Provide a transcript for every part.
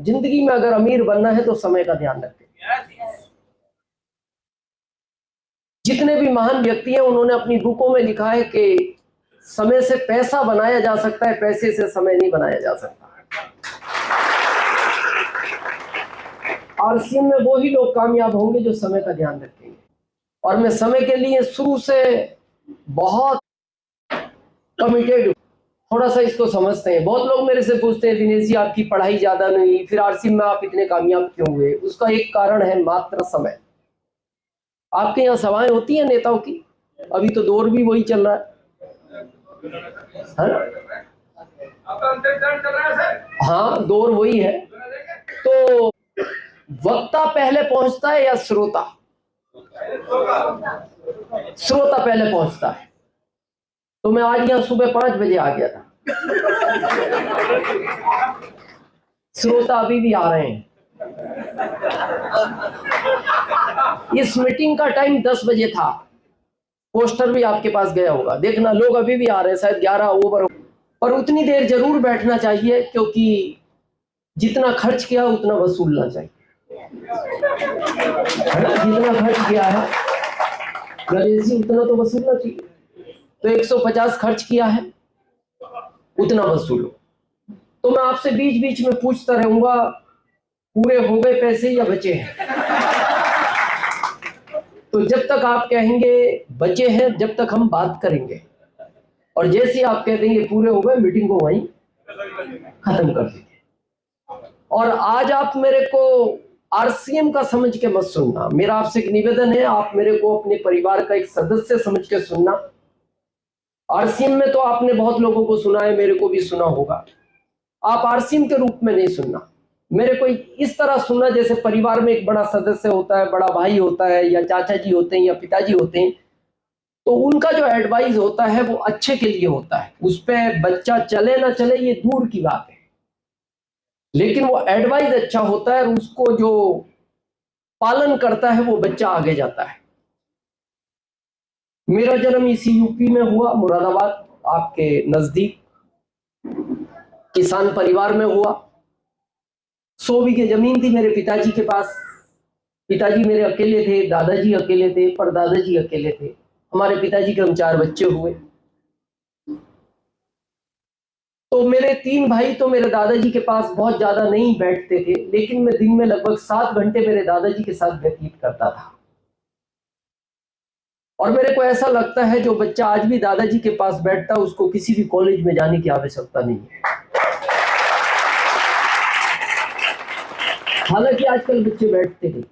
जिंदगी में अगर अमीर बनना है तो समय का ध्यान रखें। जितने भी महान व्यक्ति हैं उन्होंने अपनी बुकों में लिखा है कि समय से पैसा बनाया जा सकता है, पैसे से समय नहीं बनाया जा सकता। आरसीएम में वही लोग कामयाब होंगे जो समय का ध्यान रखेंगे। और मैं समय के लिए शुरू से बहुत कमिटेड, थोड़ा सा इसको समझते हैं। बहुत लोग मेरे से पूछते हैं दिनेश जी आपकी पढ़ाई ज्यादा नहीं, फिर आरसीएम में आप इतने कामयाब क्यों हुए? उसका एक कारण है मात्र समय। आपके यहाँ सभाएं होती हैं नेताओं की, अभी तो दौर भी वही चल रहा है। हाँ, दौर वही है। तो वक्ता पहले पहुंचता है या श्रोता? श्रोता पहले पहुंचता है। तो मैं आज यहाँ सुबह 5 बजे आ गया था। श्रोता अभी भी आ रहे हैं। इस मीटिंग का टाइम 10 बजे था, पोस्टर भी आपके पास गया होगा, देखना लोग अभी भी आ रहे हैं, शायद 11 ओवर। पर उतनी देर जरूर बैठना चाहिए क्योंकि जितना खर्च किया उतना वसूलना चाहिए। जितना खर्च किया है गणेश जी उतना तो वसूलना चाहिए। तो 150 खर्च किया है, उतना वसूलो। तो मैं आपसे बीच बीच में पूछता रहूंगा पूरे हो गए पैसे या बचे हैं? तो जब तक आप कहेंगे बचे हैं, जब तक हम बात करेंगे, और जैसे ही आप कह देंगे पूरे हो गए, मीटिंग को वहीं खत्म कर देंगे। और आज आप मेरे को आरसीएम का समझ के मत सुनना। मेरा आपसे एक निवेदन है, आप मेरे को अपने परिवार का एक सदस्य समझ के सुनना। आरसीएम में तो आपने बहुत लोगों को सुना है, मेरे को भी सुना होगा। आप आरसीएम के रूप में नहीं सुनना, मेरे को इस तरह सुनना जैसे परिवार में एक बड़ा सदस्य होता है, बड़ा भाई होता है, या चाचा जी होते हैं, या पिताजी होते हैं। तो उनका जो एडवाइस होता है वो अच्छे के लिए होता है। उस पर बच्चा चले ना चले ये दूर की बात है, लेकिन वो एडवाइस अच्छा होता है और उसको जो पालन करता है वो बच्चा आगे जाता है। मेरा जन्म इसी यूपी में हुआ, मुरादाबाद आपके नजदीक, किसान परिवार में हुआ। 100 बीघे जमीन थी मेरे पिताजी के पास। पिताजी मेरे अकेले थे, दादाजी अकेले थे, परदादाजी अकेले थे। हमारे पिताजी के हम 4 बच्चे हुए। तो मेरे 3 भाई तो मेरे दादाजी के पास बहुत ज्यादा नहीं बैठते थे, लेकिन मैं दिन में लगभग 7 घंटे मेरे दादाजी के साथ व्यतीत करता था। और मेरे को ऐसा लगता है जो बच्चा आज भी दादाजी के पास बैठता उसको किसी भी कॉलेज में जाने की आवश्यकता नहीं है। हालांकि आजकल बच्चे बैठते नहीं।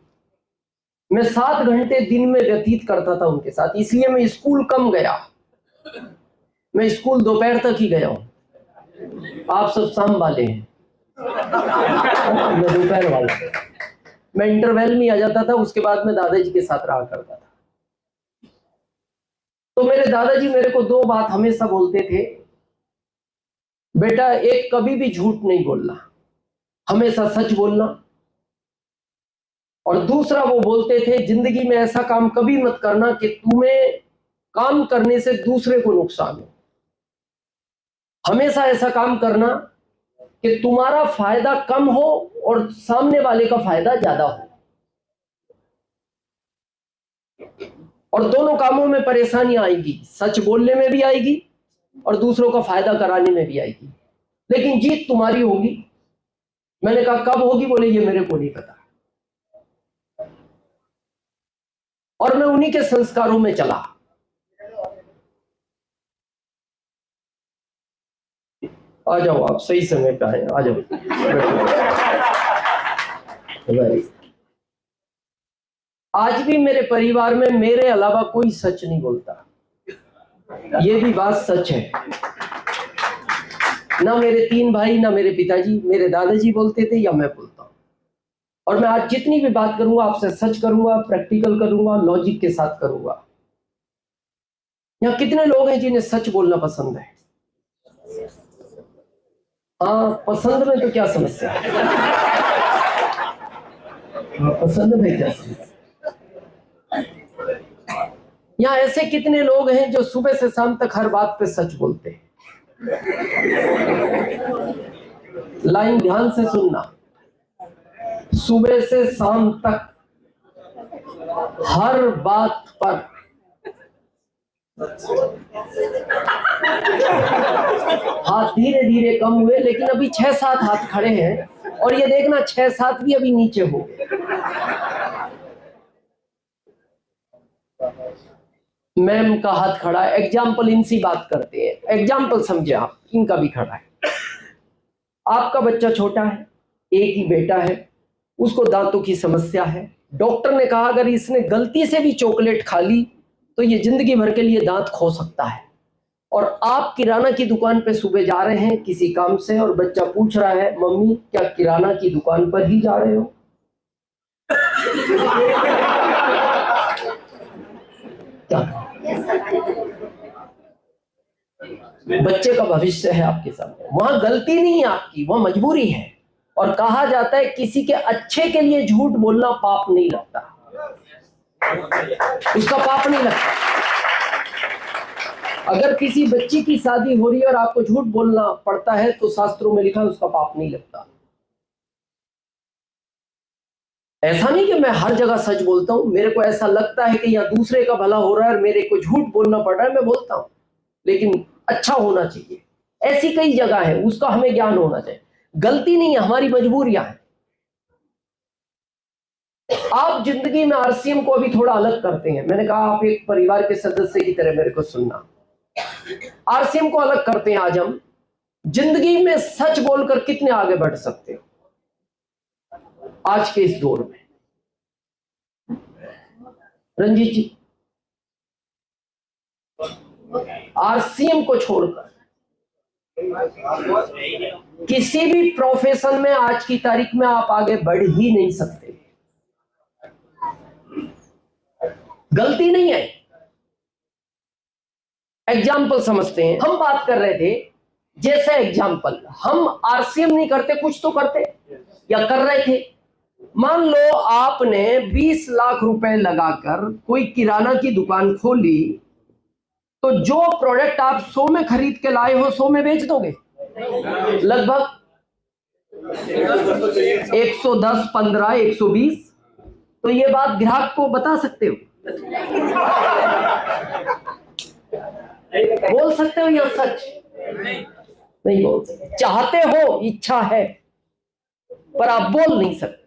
मैं 7 घंटे दिन में व्यतीत करता था उनके साथ, इसलिए मैं स्कूल कम गया। मैं स्कूल दोपहर तक ही गया हूं। आप सब शाम वाले हैं, मैं दोपहर वाला। मैं इंटरवल में आ जाता था, उसके बाद मैं दादाजी के साथ रहा करता था। तो मेरे दादाजी मेरे को 2 बात हमेशा बोलते थे, बेटा एक कभी भी झूठ नहीं बोलना, हमेशा सच बोलना। और दूसरा वो बोलते थे जिंदगी में ऐसा काम कभी मत करना कि तुम्हें काम करने से दूसरे को नुकसान हो। हमेशा ऐसा काम करना कि तुम्हारा फायदा कम हो और सामने वाले का फायदा ज्यादा हो। और दोनों कामों में परेशानियां आएगी, सच बोलने में भी आएगी और दूसरों का फायदा कराने में भी आएगी, लेकिन जीत तुम्हारी होगी। मैंने कहा कब होगी? बोले ये मेरे को नहीं पता। और मैं उन्हीं के संस्कारों में चला। आ जाओ, आप सही समय पे आए, आ जाओ। आज भी मेरे परिवार में मेरे अलावा कोई सच नहीं बोलता, ये भी बात सच है। ना मेरे 3 भाई, ना मेरे पिताजी, मेरे दादाजी बोलते थे या मैं बोलता हूं। और मैं आज जितनी भी बात करूंगा आपसे सच करूंगा, प्रैक्टिकल करूंगा, लॉजिक के साथ करूंगा। यहाँ कितने लोग हैं जिन्हें सच बोलना पसंद है? हाँ, पसंद में तो क्या समस्या है? हाँ, पसंद में क्या समस्या? यहाँ ऐसे कितने लोग हैं जो सुबह से शाम तक हर बात पे सच बोलते हैं? लाइन ध्यान से सुनना, सुबह से शाम तक हर बात पर हाथ धीरे धीरे कम हुए, लेकिन अभी 6-7 हाथ खड़े हैं और ये देखना 6-7 भी अभी नीचे हो गए। मैम का हाथ खड़ा है, एग्जाम्पल इनसी बात करते हैं, एग्जाम्पल समझे आप, इनका भी खड़ा है। आपका बच्चा छोटा है, एक ही बेटा है, उसको दांतों की समस्या है। डॉक्टर ने कहा अगर इसने गलती से भी चॉकलेट खा ली तो ये जिंदगी भर के लिए दांत खो सकता है। और आप किराना की दुकान पे सुबह जा रहे हैं किसी काम से और बच्चा पूछ रहा है मम्मी क्या किराना की दुकान पर ही जा रहे हो? बच्चे का भविष्य है आपके सामने, वहां गलती नहीं है आपकी, वहां मजबूरी है। और कहा जाता है किसी के अच्छे के लिए झूठ बोलना पाप नहीं लगता, उसका पाप नहीं लगता। अगर किसी बच्ची की शादी हो रही है और आपको झूठ बोलना पड़ता है तो शास्त्रों में लिखा है उसका पाप नहीं लगता। ऐसा नहीं कि मैं हर जगह सच बोलता हूं, मेरे को ऐसा लगता है कि यहाँ दूसरे का भला हो रहा है और मेरे को झूठ बोलना पड़ रहा है, मैं बोलता हूं, लेकिन अच्छा होना चाहिए। ऐसी कई जगह है, उसका हमें ज्ञान होना चाहिए। गलती नहीं है, हमारी मजबूरियां हैं। आप जिंदगी में आरसीएम को अभी थोड़ा अलग करते हैं। मैंने कहा आप एक परिवार के सदस्य की तरह मेरे को सुनना। आरसीएम को अलग करते हैं। आज हम जिंदगी में सच बोलकर कितने आगे बढ़ सकते हो आज के इस दौर में? रंजीत जी, आरसीएम को छोड़कर किसी भी प्रोफेशन में आज की तारीख में आप आगे बढ़ ही नहीं सकते। गलती नहीं है। एग्जाम्पल समझते हैं, हम बात कर रहे थे जैसे एग्जाम्पल, हम आरसीएम नहीं करते, कुछ तो करते या कर रहे थे। मान लो आपने 20 लाख रुपए लगाकर कोई किराना की दुकान खोली, तो जो प्रोडक्ट आप 100 में खरीद के लाए हो 100 में बेच दोगे? लगभग 110, 15, 120। तो ये बात ग्राहक को बता सकते हो, बोल सकते हो या सच नहीं बोल सकते? चाहते हो, इच्छा है, पर आप बोल नहीं सकते।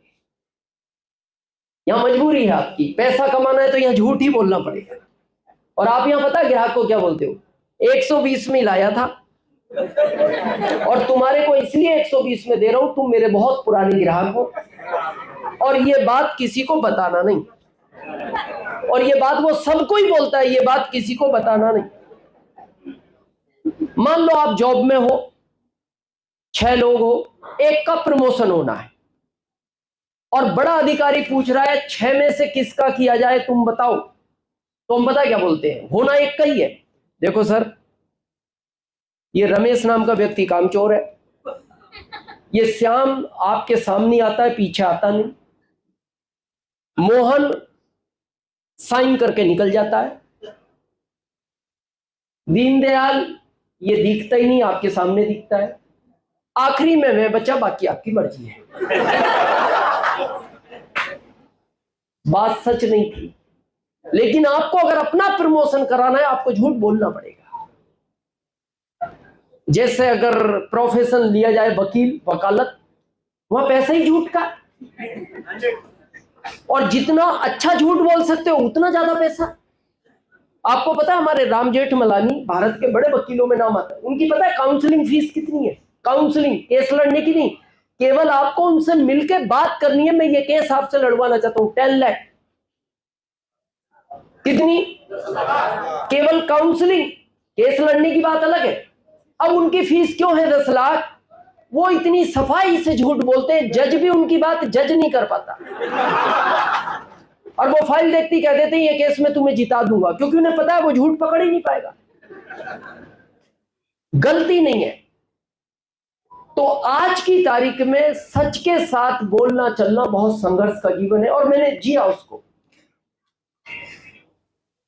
यहां मजबूरी है आपकी, पैसा कमाना है तो यहां झूठ ही बोलना पड़ेगा। और आप यहां पता ग्राहक को क्या बोलते हो? 120 में लाया था और तुम्हारे को इसलिए 120 में दे रहा हूं, तुम मेरे बहुत पुराने ग्राहक हो और ये बात किसी को बताना नहीं। और ये बात वो सबको ही बोलता है, ये बात किसी को बताना नहीं। मान लो आप जॉब में हो, 6 लोग हो, एक का प्रमोशन होना है और बड़ा अधिकारी पूछ रहा है 6 में से किसका किया जाए तुम बताओ। तो हम पता क्या बोलते हैं? होना एक का ही है। देखो सर, ये रमेश नाम का व्यक्ति कामचोर है, ये श्याम आपके सामने आता है, पीछे आता नहीं, मोहन साइन करके निकल जाता है, दीनदयाल ये दिखता ही नहीं, आपके सामने दिखता है, आखिरी में मैं बचा, बाकी आपकी मर्जी है। बात सच नहीं थी, लेकिन आपको अगर अपना प्रमोशन कराना है आपको झूठ बोलना पड़ेगा। जैसे अगर प्रोफेशन लिया जाए वकील, वकालत, वहां पैसा ही झूठ का, और जितना अच्छा झूठ बोल सकते हो उतना ज्यादा पैसा। आपको पता है हमारे राम जेठमलानी भारत के बड़े वकीलों में नाम आता है, उनकी पता है काउंसलिंग फीस कितनी है? काउंसलिंग, केस लड़ने की नहीं, केवल आपको उनसे मिलकर बात करनी है, मैं ये केस आपसे लड़वाना चाहता हूं, 10 लाख। कितनी? केवल काउंसलिंग, केस लड़ने की बात अलग है। अब उनकी फीस क्यों है 10 लाख? वो इतनी सफाई से झूठ बोलते हैं, जज भी उनकी बात जज नहीं कर पाता, और वो फाइल देखती कह देते हैं ये केस में तुम्हें जिता दूंगा, क्योंकि उन्हें पता है वो झूठ पकड़ ही नहीं पाएगा। गलती नहीं है। तो आज की तारीख में सच के साथ बोलना चलना बहुत संघर्ष का जीवन है, और मैंने जिया उसको।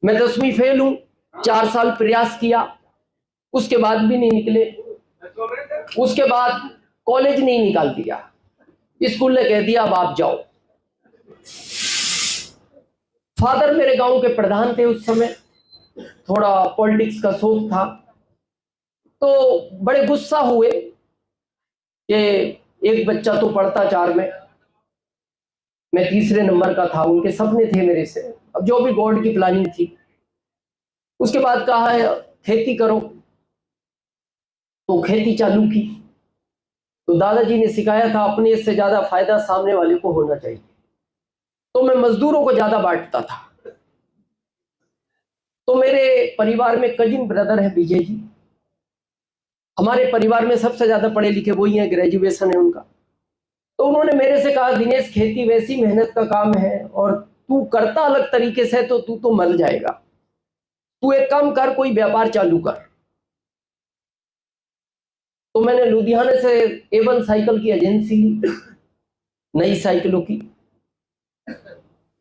मैं 10वीं फेल हूं, 4 साल प्रयास किया, उसके बाद भी नहीं निकले, उसके बाद कॉलेज नहीं निकाल दिया, स्कूल ने कह दिया अब आप जाओ। फादर मेरे गांव के प्रधान थे उस समय, थोड़ा पॉलिटिक्स का शौक था, तो बड़े गुस्सा हुए कि एक बच्चा तो पढ़ता 4 में, मैं तीसरे नंबर का था, उनके सपने थे मेरे से, अब जो भी गॉड की प्लानिंग थी। उसके बाद कहा है खेती करो, तो खेती चालू की। तो दादाजी ने सिखाया था अपने से ज्यादा फायदा सामने वाले को होना चाहिए, तो मैं मजदूरों को ज्यादा बांटता था। तो मेरे परिवार में कजिन ब्रदर है विजय जी, हमारे परिवार में सबसे ज्यादा पढ़े लिखे वही हैं, ग्रेजुएशन है उनका। तो उन्होंने मेरे से कहा दिनेश खेती वैसी मेहनत का काम है और तू करता अलग तरीके से तो तू तो मर जाएगा, तू एक काम कर, कोई व्यापार चालू कर। तो मैंने लुधियाना से A1 साइकिल की एजेंसी ली, नई साइकिलों की।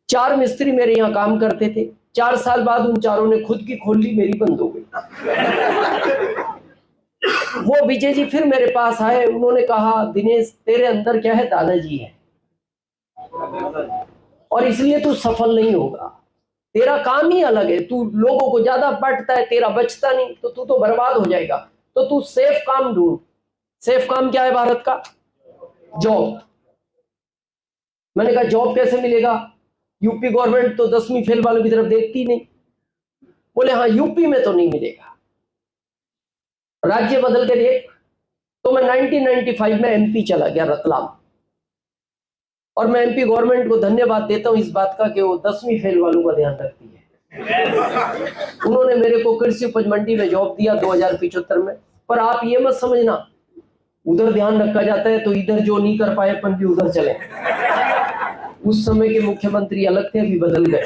4 मिस्त्री मेरे यहाँ काम करते थे, 4 साल बाद उन चारों ने खुद की खोल ली, मेरी बंद हो गई। वो विजय जी फिर मेरे पास आए, उन्होंने कहा दिनेश तेरे अंदर क्या है, दादाजी है, और इसलिए तू सफल नहीं होगा, तेरा काम ही अलग है, तू लोगों को ज्यादा बांटता है, तेरा बचता नहीं, तो तू तो बर्बाद हो जाएगा, तो तू सेफ काम ढूंढ। सेफ काम क्या है भारत का? जॉब। मैंने कहा जॉब कैसे मिलेगा, यूपी गवर्नमेंट तो 10वीं फेल वालों की तरफ देखती नहीं। बोले हाँ यूपी में तो नहीं मिलेगा, राज्य बदल के देख। तो मैं 1995 में MP चला गया रतलाम, और मैं MP गवर्नमेंट को धन्यवाद देता हूं इस बात का कि वो 10वीं फेल वालों का ध्यान रखती है। उन्होंने मेरे को कृषि उपज मंडी में जॉब दिया 2075 में। पर आप ये मत समझना उधर ध्यान रखा जाता है तो इधर जो नहीं कर पाए अपन भी उधर चले। उस समय के मुख्यमंत्री अलग थे, अभी बदल गए,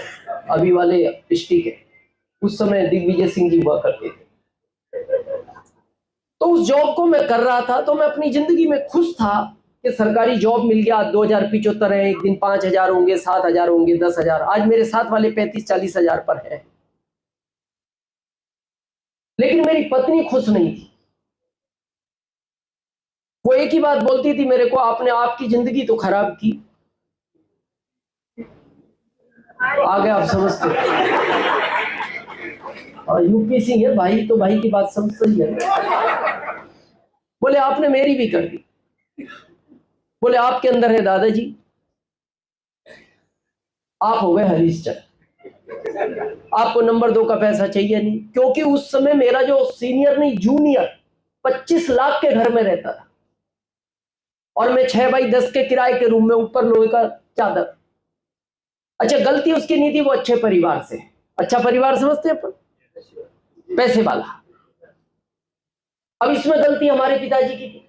अभी वाले डिस्ट्रिक्ट है, उस समय दिग्विजय सिंह जी हुआ करते थे। तो उस जॉब को मैं कर रहा था, तो मैं अपनी जिंदगी में खुश था कि सरकारी जॉब मिल गया। 2075 है, एक दिन 5,000 होंगे, 7,000 होंगे, 10,000। आज मेरे साथ वाले 35-40 हजार पर है। लेकिन मेरी पत्नी खुश नहीं थी। वो एक ही बात बोलती थी मेरे को, आपने आपकी जिंदगी तो खराब की। आगे आप समझते और UPC है भाई, तो भाई की बात समझ सही है। बोले आपने मेरी भी कर दी। बोले आपके अंदर है दादाजी, आप हो गए हरीशचंद्र, आपको नंबर 2 का पैसा चाहिए नहीं। क्योंकि उस समय मेरा जो सीनियर नहीं जूनियर 25 लाख के घर में रहता था, और मैं 6 बाई 10 के किराए के रूम में, ऊपर लोहे का चादर। अच्छा गलती उसकी नहीं थी, वो अच्छे परिवार से। अच्छा परिवार समझते हैं अपन, पैसे वाला। अब इसमें गलती हमारे पिताजी की थी,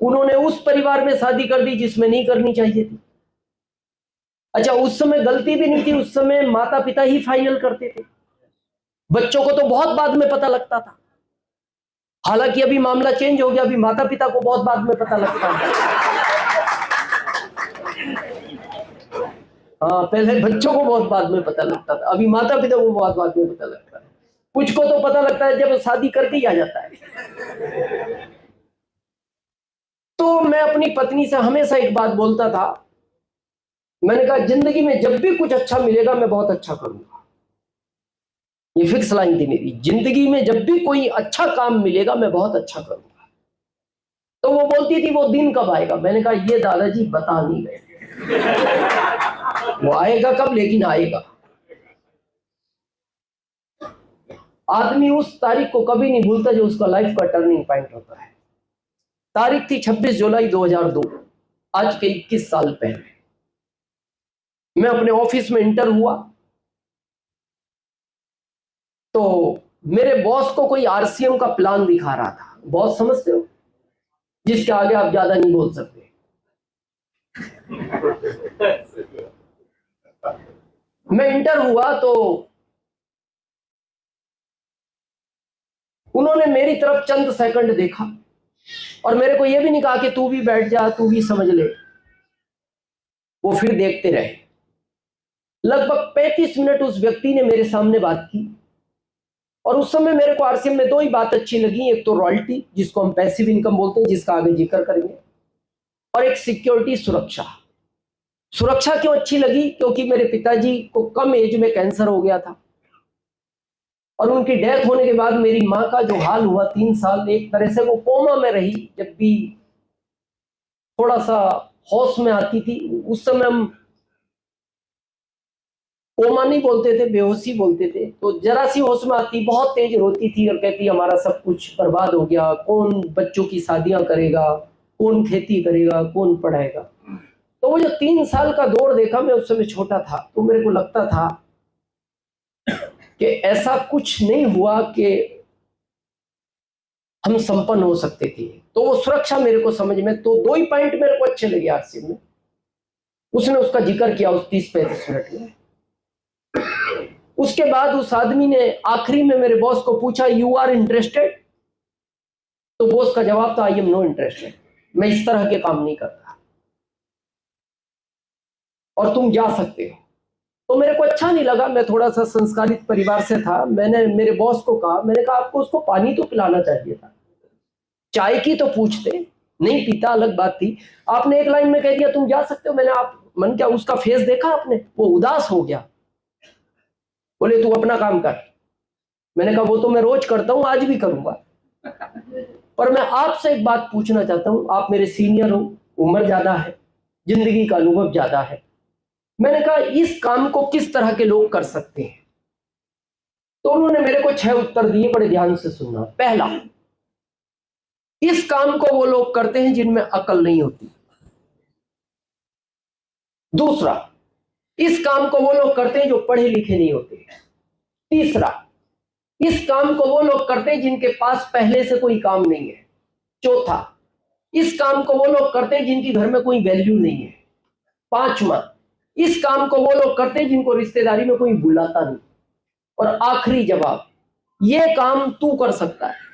उन्होंने उस परिवार में शादी कर दी जिसमें नहीं करनी चाहिए थी। अच्छा उस समय गलती भी नहीं थी, उस समय माता पिता ही फाइनल करते थे, बच्चों को तो बहुत बाद में पता लगता था। हालांकि अभी मामला चेंज हो गया, अभी माता पिता को बहुत बाद में पता लगता है। हाँ पहले बच्चों को बहुत बाद में पता लगता था, अभी माता पिता को बहुत बाद में पता लगता है। कुछ को तो पता लगता है जब शादी करके ही आ जाता है। तो मैं अपनी पत्नी से हमेशा एक बात बोलता था, मैंने कहा जिंदगी में जब भी कुछ अच्छा मिलेगा मैं बहुत अच्छा करूंगा। ये फिक्स लाइन थी मेरी, जिंदगी में जब भी कोई अच्छा काम मिलेगा मैं बहुत अच्छा करूंगा। तो वो बोलती थी वो दिन कब आएगा, मैंने कहा ये दादाजी बता नहीं रहे, वो आएगा कब, लेकिन आएगा। आदमी उस तारीख को कभी नहीं भूलता जो उसका लाइफ का टर्निंग पॉइंट होता है। तारीख थी 26 जुलाई 2002, आज के 21 साल पहले। मैं अपने ऑफिस में इंटर हुआ, तो मेरे बॉस को कोई RCM का प्लान दिखा रहा था। बॉस समझते हो, जिसके आगे आप ज्यादा नहीं बोल सकते। मैं इंटर हुआ तो उन्होंने मेरी तरफ चंद सेकंड देखा और मेरे को यह भी नहीं कहा कि तू भी बैठ जा, तू भी समझ ले। वो फिर देखते रहे। लगभग 35 मिनट उस व्यक्ति ने मेरे सामने बात की, और उस समय मेरे को RCM में 2 ही बात अच्छी लगी। एक तो रॉयल्टी, जिसको हम पैसिव इनकम बोलते हैं, जिसका आगे जिक्र करेंगे, और एक सिक्योरिटी, सुरक्षा। सुरक्षा क्यों अच्छी लगी? क्योंकि मेरे पिताजी को कम एज में कैंसर हो गया था और उनकी डेथ होने के बाद मेरी माँ का जो हाल हुआ, 3 साल एक तरह से वो कोमा में रही। जब भी थोड़ा सा होश में आती थी, उस समय हम कोमा नहीं बोलते थे, बेहोशी बोलते थे, तो जरा सी होश में आती, बहुत तेज रोती थी और कहती हमारा सब कुछ बर्बाद हो गया, कौन बच्चों की शादियां करेगा, कौन खेती करेगा, कौन पढ़ाएगा। तो वो जो 3 साल का दौर देखा, मैं उस समय छोटा था, तो मेरे को लगता था कि ऐसा कुछ नहीं हुआ कि हम संपन्न हो सकते थे। तो वो सुरक्षा मेरे को समझ में, तो 2 ही पॉइंट मेरे को अच्छे लगे आरसीएम में। उसने उसका जिक्र किया उस 30-35 मिनट में। उसके बाद उस आदमी ने आखिरी में मेरे बॉस को पूछा, यू आर इंटरेस्टेड? तो बॉस का जवाब था, आई एम नो इंटरेस्टेड, मैं इस तरह के काम नहीं करता और तुम जा सकते हो। तो मेरे को अच्छा नहीं लगा, मैं थोड़ा सा संस्कारित परिवार से था। मैंने मेरे बॉस को कहा, मैंने कहा आपको उसको पानी तो पिलाना चाहिए था, चाय की तो पूछते, नहीं पीता अलग बात थी, आपने एक लाइन में कह दिया तुम जा सकते हो। मैंने मन क्या उसका फेस देखा आपने? वो उदास हो गया, बोले तू अपना काम कर। मैंने कहा वो तो मैं रोज करता हूं, आज भी करूंगा, पर मैं आपसे एक बात पूछना चाहता हूं, आप मेरे सीनियर हो, उम्र ज्यादा है, जिंदगी का अनुभव ज्यादा है। मैंने कहा इस काम को किस तरह के लोग कर सकते हैं? तो उन्होंने मेरे को 6 उत्तर दिए, बड़े ध्यान से सुनना। पहला, इस काम को वो लोग करते हैं जिनमें अकल नहीं होती। दूसरा, इस काम को वो लोग करते हैं जो पढ़े लिखे नहीं होते। तीसरा, इस काम को वो लोग करते हैं जिनके पास पहले से कोई काम नहीं है। चौथा, इस काम को वो लोग करते हैं जिनकी घर में कोई वैल्यू नहीं है। पांचवा, इस काम को वो लोग करते हैं जिनको रिश्तेदारी में कोई बुलाता नहीं। और आखिरी जवाब, ये काम तू कर सकता है।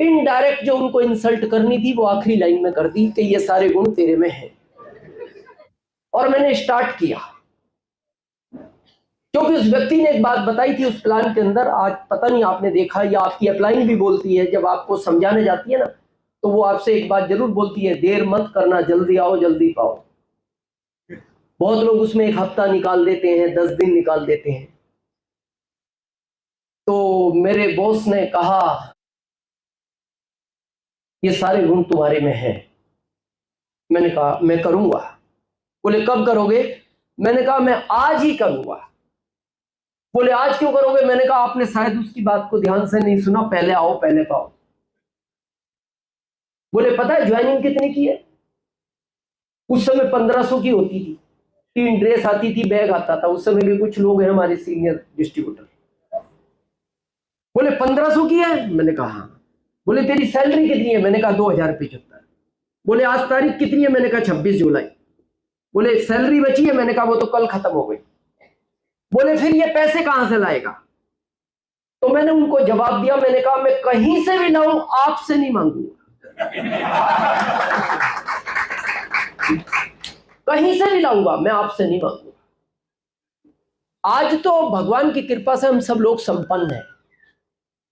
इनडायरेक्ट जो उनको इंसल्ट करनी थी वो आखिरी लाइन में कर दी कि ये सारे गुण तेरे में हैं। और मैंने स्टार्ट किया, क्योंकि उस व्यक्ति ने एक बात बताई थी उस प्लान के अंदर, आज पता नहीं आपने देखा या आपकी अपलाइन भी बोलती है, जब आपको समझाने जाती है ना, तो वो आपसे एक बात जरूर बोलती है, देर मत करना, जल्दी आओ जल्दी पाओ। बहुत लोग उसमें 1 हफ्ता निकाल देते हैं, 10 दिन निकाल देते हैं। तो मेरे बॉस ने कहा ये सारे गुण तुम्हारे में हैं। मैंने कहा मैं करूंगा। बोले कब करोगे? मैंने कहा मैं आज ही करूंगा। बोले आज क्यों करोगे? मैंने कहा आपने शायद उसकी बात को ध्यान से नहीं सुना, पहले आओ पहले पाओ। बोले पता है ज्वाइनिंग कितने की है? उस समय 1500 की होती थी, 3 ड्रेस आती थी, बैग आता था। उस समय भी कुछ लोग हैं हमारे सीनियर डिस्ट्रीब्यूटर। बोले 1500 की है? मैंने कहा हाँ। बोले तेरी सैलरी कितनी है? मैंने कहा 2075। बोले आज तारीख कितनी है? मैंने कहा 26 जुलाई। बोले सैलरी बची है? मैंने कहा वो तो कल खत्म हो गई। बोले फिर ये पैसे कहां से लाएगा? तो मैंने उनको जवाब दिया, मैंने कहा मैं कहीं से भी लाऊं, आपसे नहीं मांगूंगा। कहीं से भी लाऊंगा, मैं आपसे नहीं मांगूंगा। आज तो भगवान की कृपा से हम सब लोग संपन्न हैं।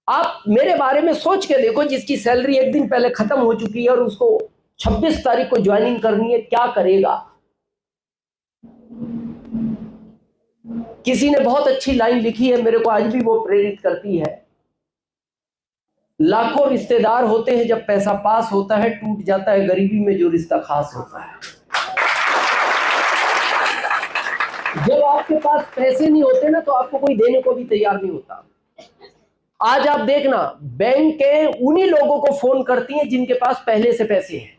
आप मेरे बारे में सोच के देखो, जिसकी सैलरी एक दिन पहले खत्म हो चुकी है और उसको 26 तारीख को ज्वाइनिंग करनी है, क्या करेगा? किसी ने बहुत अच्छी लाइन लिखी है, मेरे को आज भी वो प्रेरित करती है। लाखों रिश्तेदार होते हैं, जब पैसा पास होता है टूट जाता है गरीबी में जो रिश्ता खास होता है। जब आपके पास पैसे नहीं होते ना, तो आपको कोई देने को भी तैयार नहीं होता। आज आप देखना, बैंकें उन्हीं लोगों को फोन करती हैं जिनके पास पहले से पैसे हैं।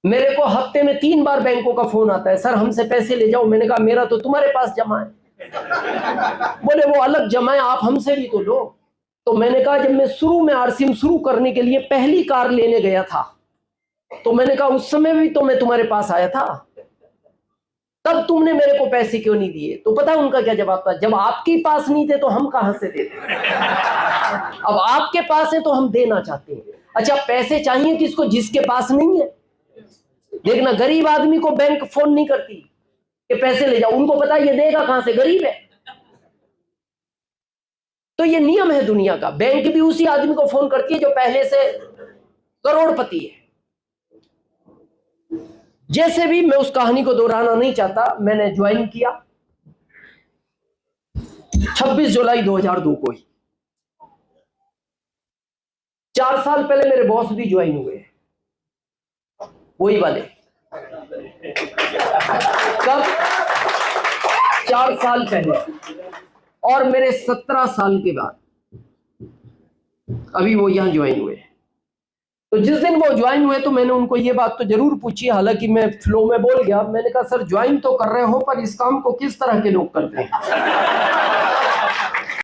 मेरे को हफ्ते में 3 बार बैंकों का फोन आता है, सर हमसे पैसे ले जाओ। मैंने कहा मेरा तो तुम्हारे पास जमा है। बोले वो अलग जमा है, आप हमसे भी तो लो। तो मैंने कहा जब मैं शुरू में आरसीएम शुरू करने के लिए पहली कार लेने गया था, तो मैंने कहा उस समय भी तो मैं तुम्हारे पास आया था, तब तुमने मेरे को पैसे क्यों नहीं दिए? तो पता उनका क्या जवाब था, जब आपके पास नहीं थे तो हम कहां से देते? अब आपके पास है तो हम देना चाहते हैं। अच्छा पैसे चाहिए किसको? जिसके पास नहीं है। देखना गरीब आदमी को बैंक फोन नहीं करती कि पैसे ले जाओ, उनको पता ये देगा कहां से, गरीब है। तो ये नियम है दुनिया का। बैंक भी उसी आदमी को फोन करती है जो पहले से करोड़पति है। जैसे भी, मैं उस कहानी को दोहराना नहीं चाहता, मैंने ज्वाइन किया 26 जुलाई 2002 को ही। 4 साल पहले मेरे बॉस भी ज्वाइन हुए, वही वाले। कब? 4 साल पहले। और मेरे 17 साल के बाद अभी वो यहां ज्वाइन हुए। तो जिस दिन वो ज्वाइन हुए तो मैंने उनको ये बात तो जरूर पूछी, हालांकि मैं फ्लो में बोल गया। मैंने कहा सर ज्वाइन तो कर रहे हो, पर इस काम को किस तरह के लोग करते हैं?